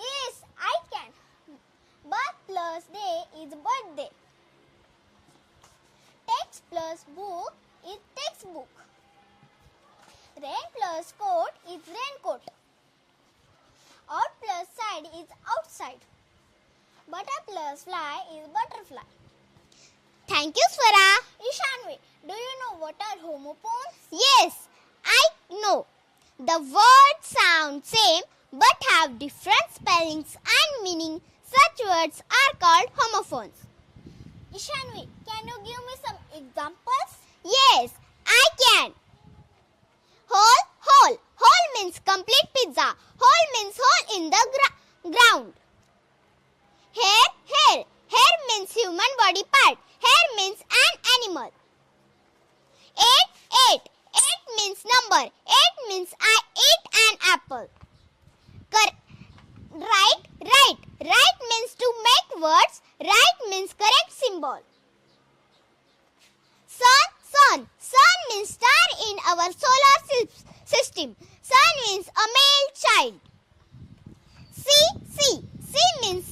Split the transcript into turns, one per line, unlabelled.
Yes, I can. Birth plus day is birthday. Text plus book is textbook. Rain plus coat is raincoat. Out plus side is outside. Butter plus fly is butterfly.
Thank you, Swara.
Ishanvi, do you know what are homophones?
Yes, I know. The words sound same but have different spellings and meaning. Such words are called homophones.
Ishanvi, can you give me some examples?
Yes, I can. Whole, whole. Whole means complete pizza. Whole means hole in the ground. Hair, hair. Hair means human body part. Hair means an animal. Eight, eight. Eight means number. Eight means I ate an apple. Right, right. Right means to make words. Right means correct symbol. Sun, sun. Sun means star in our solar system. Sun means a male child. Sea, sea. Sea means